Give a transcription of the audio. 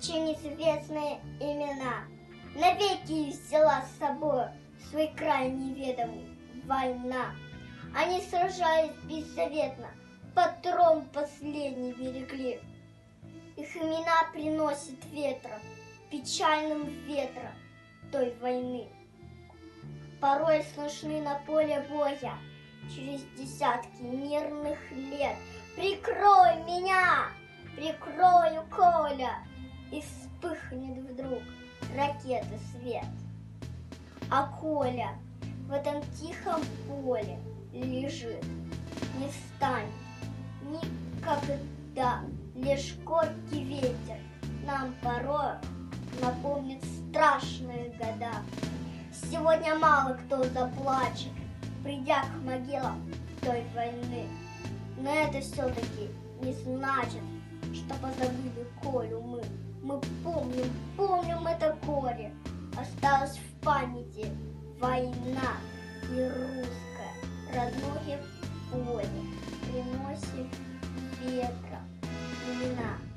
чьи неизвестные имена навеки взяла с собой свой край неведомый война. Они сражались беззаветно, патрон последний берегли. Их имена приносят ветром, печальным ветром той войны. Порой слышны на поле боя через десятки мирных лет. Прикрой меня, прикрою, Коля, и вспыхнет вдруг ракеты свет. А Коля в этом тихом поле лежит, не встанет никогда. Лишь горький ветер нам порой напомнит страшные года. Сегодня мало кто заплачет, придя к могилам той войны. Но это все-таки не значит, что позабыли Колю мы. Мы помним это горе. Осталась в памяти война и русское родное поле приносит ветра имена.